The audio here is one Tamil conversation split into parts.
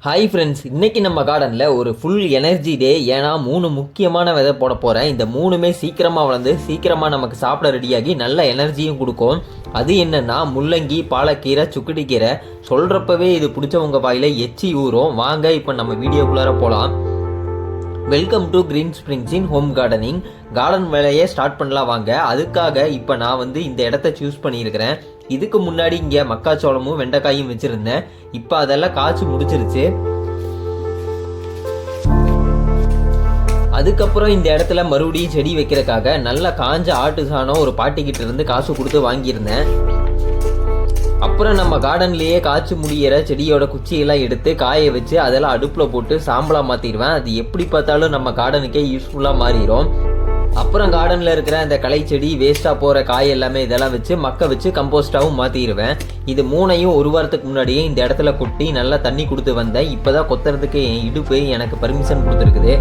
ஹாய் ஃப்ரெண்ட்ஸ், இன்றைக்கி நம்ம கார்டனில் ஒரு ஃபுல் எனர்ஜி டே. ஏன்னா 3 முக்கியமான விதை போட போகிறேன். இந்த 3மே சீக்கிரமாக வளர்ந்து சீக்கிரமாக நமக்கு சாப்பிட ரெடியாகி நல்ல எனர்ஜியும் கொடுக்கும். அது என்னென்னா முள்ளங்கி, பாலக்கீரை, சுக்குட்டிக்கீரை. சொல்கிறப்பவே இது பிடிச்சவங்க வாயில் எச்சி ஊறும். வாங்க இப்போ நம்ம வீடியோக்குள்ளார போகலாம். வெல்கம் டு கிரீன் ஸ்ப்ரிங்ஸின் ஹோம் கார்டனிங். கார்டன் வேலையை ஸ்டார்ட் பண்ணலாம் வாங்க. அதுக்காக இப்போ நான் இந்த இடத்த சூஸ் பண்ணியிருக்கிறேன். இதுக்கு முன்னாடி இங்கே மக்காச்சோளமும் வெண்டைக்காயும் வச்சுருந்தேன். இப்போ அதெல்லாம் காய்ச்சி முடிச்சிருச்சு. அதுக்கப்புறம் இந்த இடத்துல மறுபடியும் செடி வைக்கிறதுக்காக நல்ல காஞ்ச ஆட்டு சாணம் ஒரு பாட்டிக்கிட்ட இருந்து காசு கொடுத்து வாங்கியிருந்தேன். அப்புறம் நம்ம கார்டன்லேயே காய்ச்சி முடிகிற செடியோட குச்சியெல்லாம் எடுத்து காய வச்சு அதெல்லாம் அடுப்பில் போட்டு சாம்பலாக மாற்றிடுவேன். அது எப்படி பார்த்தாலும் நம்ம கார்டனுக்கே யூஸ்ஃபுல்லாக மாறிடும். அப்புறம் கார்டனில் இருக்கிற அந்த களை செடி, வேஸ்ட்டாக போகிற காய் எல்லாமே இதெல்லாம் வச்சு மக்க வச்சு கம்போஸ்டாகவும் மாற்றிடுவேன். இது 3ஐயும் ஒரு வாரத்துக்கு முன்னாடியே இந்த இடத்துல கொட்டி நல்லா தண்ணி கொடுத்து வந்தேன். இப்போ தான் கொத்துறதுக்கு என் இடுப்பு எனக்கு பர்மிஷன் கொடுத்துருக்குது.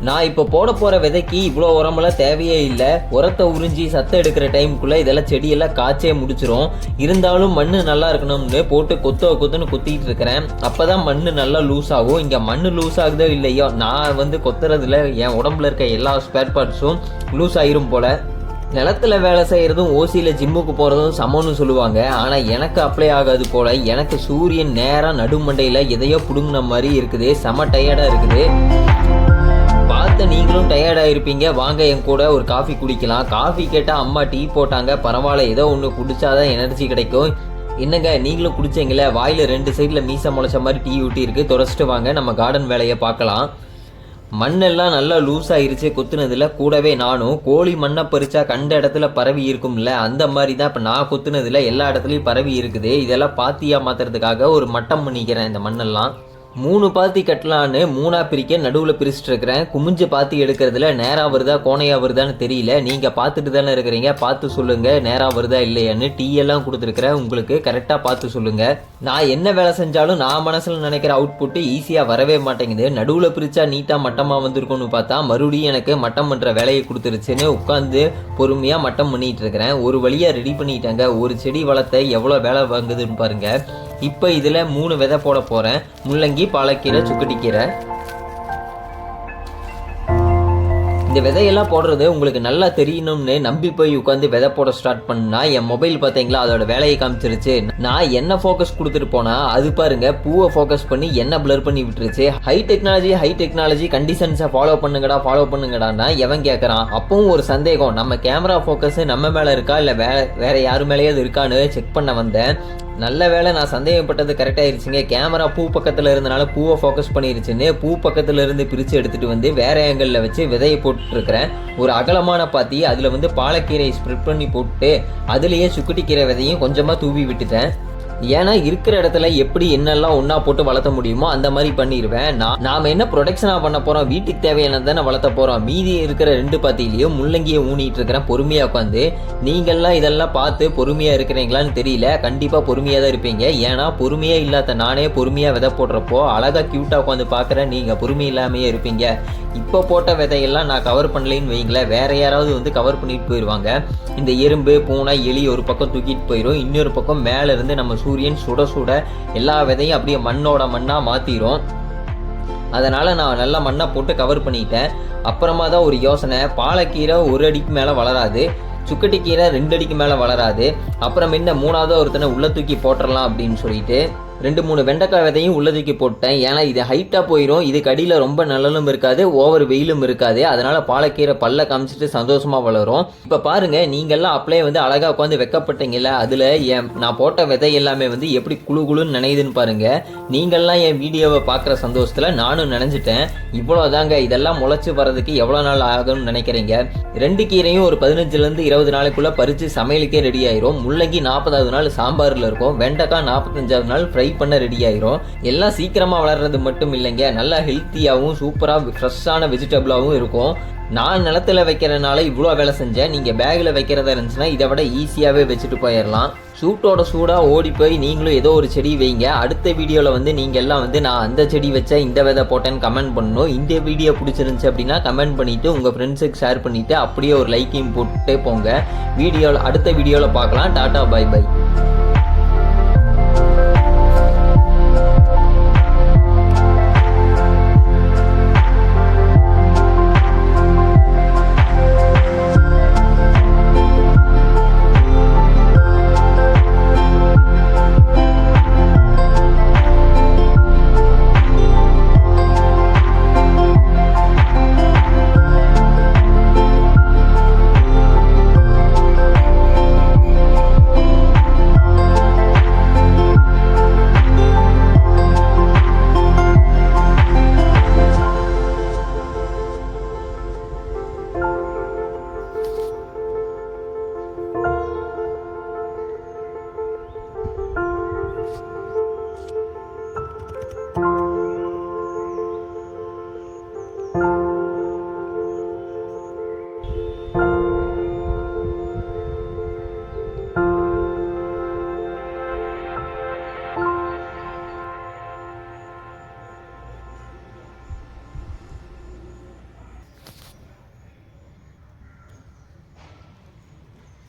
நான் இப்போ போட போகிற விதைக்கு இவ்வளோ உரமெல்லாம் தேவையே இல்லை. உரத்தை உறிஞ்சி சத்தம் எடுக்கிற டைமுக்குள்ளே இதெல்லாம் செடியெல்லாம் காய்ச்சே முடிச்சிடும். இருந்தாலும் மண் நல்லா இருக்கணும்னு போட்டு கொத்துன்னு கொத்திக்கிட்டு இருக்கிறேன். அப்போ தான் மண் நல்லா லூஸ் ஆகும். இங்கே மண் லூஸ் ஆகுதோ இல்லையோ, நான் கொத்துறதுல என் உடம்புல இருக்க எல்லா ஸ்பேர் பார்ட்ஸும் லூஸ் ஆயிரும் போல். நிலத்தில் வேலை செய்கிறதும் ஓசியில் ஜிம்முக்கு போகிறதும் சமம்னு சொல்லுவாங்க. ஆனால் எனக்கு அப்ளை ஆகாது போல். எனக்கு சூரியன் நேராக நடுமண்டையில் எதையோ பிடுங்கின மாதிரி இருக்குது. செம டயர்டாக இருக்குது. பார்த்து நீங்களும் டயர்டாக இருப்பீங்க. வாங்க என் கூட ஒரு காஃபி குடிக்கலாம். காஃபி கேட்டால் அம்மா டீ போட்டாங்க. பரவாயில்ல, ஏதோ ஒன்று குடிச்சாதான் எனர்ஜி கிடைக்கும். என்னங்க நீங்களும் குடிச்சிங்களே? வாயில் 2 சைடில் மீசை முளைச்ச மாதிரி டீ ஊட்டி இருக்குது. தொடச்சிட்டு வாங்க நம்ம கார்டன் வேலையை பார்க்கலாம். மண்ணெல்லாம் நல்லா லூஸ் ஆயிருச்சு கொத்துனதில். கூடவே நானும் கோழி மண்ணை பறிச்சா கண்ட இடத்துல பரவி இருக்கும்ல, அந்த மாதிரி தான் இப்போ நான் கொத்துனதில் எல்லா இடத்துலையும் பரவி இருக்குது. இதெல்லாம் பாத்தியாக மாற்றுறதுக்காக ஒரு மட்டம் பண்ணிக்கிறேன். இந்த மண்ணெல்லாம் 3 பாத்தி கட்டலான்னு 3ஆ பிரிக்க நடுவில் பிரிச்சுட்டு இருக்கிறேன். குமிஞ்சு பாத்தி எடுக்கிறதுல நேராக வருதா கோணையாக வருதான்னு தெரியல. நீங்கள் பார்த்துட்டு தானே இருக்கிறீங்க, பார்த்து சொல்லுங்கள் நேராக வருதா இல்லையான்னு. டீ எல்லாம் கொடுத்துருக்குறேன், உங்களுக்கு கரெக்டாக பார்த்து சொல்லுங்கள். நான் என்ன வேலை செஞ்சாலும் நான் மனசில் நினைக்கிற அவுட்புட்டு ஈஸியாக வரவே மாட்டேங்குது. நடுவில் பிரித்தா நீட்டாக மட்டமாக வந்திருக்கும்னு பார்த்தா மறுபடியும் எனக்கு மட்டம் பண்ணுற வேலையை கொடுத்துருச்சுன்னு உட்காந்து பொறுமையாக மட்டம் பண்ணிகிட்டு இருக்கிறேன். ஒரு வழியாக ரெடி பண்ணிட்டாங்க. ஒரு செடி வளர்த்த எவ்வளோ வேலை வாங்குதுன்னு பாருங்கள். இப்போ இதில் 3 விதை போட போகிறேன். முள்ளங்கி, பாலக்கீரை, சுக்குட்டிக்கீரை. இந்த விதையெல்லாம் போடுறது உங்களுக்கு நல்லா தெரியணும்னு நம்பி போய் உட்காந்து விதை போட ஸ்டார்ட் பண்ணா என் மொபைல் பார்த்தீங்களா அதோட வேலையை காமிச்சிருச்சு. நான் என்ன ஃபோக்கஸ் கொடுத்துட்டு போனா அது பாருங்க பூவை ஃபோக்கஸ் பண்ணி என்ன பிளர் பண்ணி விட்டுருச்சு. ஹை டெக்னாலஜி கண்டிஷன்ஸை ஃபாலோ பண்ணுங்கடான்னா எவன் கேட்குறான்? அப்பவும் ஒரு சந்தேகம், நம்ம கேமரா ஃபோக்கஸ் நம்ம மேலே இருக்கா இல்லை வேற யாரு மேலேயாவது இருக்கான்னு செக் பண்ண வந்தேன். நல்ல வேலை நான் சந்தேகப்பட்டது கரெக்டாகிருச்சுங்க. கேமரா பூ பக்கத்தில் இருந்தனால பூவை ஃபோக்கஸ் பண்ணிருச்சுன்னு பூ பக்கத்தில் இருந்து பிரித்து எடுத்துகிட்டு வந்து வேற ஆங்கிளில் வச்சு விதையை போட்டுருக்கிறேன். ஒரு அகலமான பாத்தி அதில் பாலக்கீரை ஸ்ப்ரெட் பண்ணி போட்டு அதுலேயே சுக்குட்டிக்கீரை விதையும் கொஞ்சமாக தூவி விட்டுட்டேன். ஏன்னா இருக்கிற இடத்துல எப்படி என்னெல்லாம் ஒன்றா போட்டு வளர்த்த முடியுமோ அந்த மாதிரி பண்ணிடுவேன். நாம் என்ன ப்ரொடக்ஷனாக பண்ண போகிறோம், வீட்டுக்கு தேவையானது தானே வளர்த்த போகிறோம். மீதி இருக்கிற 2 பாத்திலையும் முள்ளங்கியை ஊனிட்டு இருக்கிறேன் பொறுமையாக உட்காந்து. நீங்கள்லாம் இதெல்லாம் பார்த்து பொறுமையாக இருக்கிறீங்களான்னு தெரியல. கண்டிப்பாக பொறுமையாக தான் இருப்பீங்க. ஏன்னா பொறுமையாக இல்லாத நானே பொறுமையாக விதை போடுறப்போ அழகாக க்யூட்டாக உட்காந்து பார்க்குறேன். நீங்கள் பொறுமை இல்லாமையே இருப்பீங்க. இப்போ போட்ட விதையெல்லாம் நான் கவர் பண்ணலைன்னு வைங்களேன், வேற யாராவது கவர் பண்ணிட்டு போயிடுவாங்க. இந்த எறும்பு, பூனை, எலி ஒரு பக்கம் தூக்கிட்டு போயிடும். இன்னொரு பக்கம் மேலே இருந்து நம்ம சூரியன் சுட எல்லா விதையும் அப்படியே மண்ணாக மாற்றிடும். அதனால் நான் நல்லா மண்ணை போட்டு கவர் பண்ணிட்டேன். அப்புறமா தான் ஒரு யோசனை, பாலக்கீரை 1 அடிக்கு மேலே வளராது, சுக்கட்டிக்கீரை 2 அடிக்கு மேலே வளராது. அப்புறம் என்ன 3ஆவது ஒருத்தனை உள்ள தூக்கி போட்டுடலாம் அப்படின்னு சொல்லிட்டு 2-3 வெண்டைக்காய் விதையும் உள்ள தூக்கி போட்டேன். ஏன்னா இது ஹைட்டாக போயிடும், இதுக்கு அடியில் ரொம்ப நல்லலும் இருக்காது, ஓவர் வெயிலும் இருக்காது. அதனால் பாலக்கீரை பல்ல காமிச்சிட்டு சந்தோஷமாக வளரும். இப்போ பாருங்கள், நீங்கள்லாம் அப்படியே அழகாக உட்காந்து வைக்கப்பட்டீங்கல்ல, அதில் நான் போட்ட விதை எல்லாமே எப்படி குழுன்னு நினைதுன்னு பாருங்கள். நீங்கள்லாம் என் வீடியோவை பார்க்குற சந்தோஷத்தில் நானும் நினைச்சிட்டேன். இவ்வளோதாங்க, இதெல்லாம் முளைச்சி வர்றதுக்கு எவ்வளோ நாள் ஆகும்னு நினைக்கிறீங்க? 2 கீரையும் ஒரு 15 to 20 நாளைக்குள்ளே பறித்து சமையலுக்கே ரெடி ஆயிரும். முள்ளங்கி 40வது நாள் சாம்பாரில் இருக்கும். வெண்டைக்காய் 45வது நாள் ஃப்ரை பண்ண ரெடி ஆயிரும். எல்லாம் சீக்கிரமாக வளர்றது மட்டும் இல்லைங்க, நல்லா ஹெல்த்தியாகவும் சூப்பராக ஃப்ரெஷ்ஷான வெஜிடபிளாகவும் இருக்கும். நான் நிலத்தில் வைக்கிறதுனால இவ்வளோ வேலை செஞ்சேன். நீங்கள் பேக்கில் வைக்கிறதா இருந்துச்சுன்னா இதை விட ஈஸியாகவே வச்சுட்டு போயிடலாம். சூட்டோட சூடாக ஓடி போய் நீங்களும் ஏதோ ஒரு செடி வைங்க. அடுத்த வீடியோவில் நீங்கள் எல்லாம் நான் அந்த செடி வச்சேன், இந்த விதை போட்டேன்னு கமெண்ட் பண்ணணும். இந்த வீடியோ பிடிச்சிருந்துச்சு அப்படின்னா கமெண்ட் பண்ணிவிட்டு உங்கள் ஃப்ரெண்ட்ஸுக்கு ஷேர் பண்ணிவிட்டு அப்படியே ஒரு லைக்கையும் போட்டு போங்க. அடுத்த வீடியோவில் பார்க்கலாம். டாட்டா, பை பை.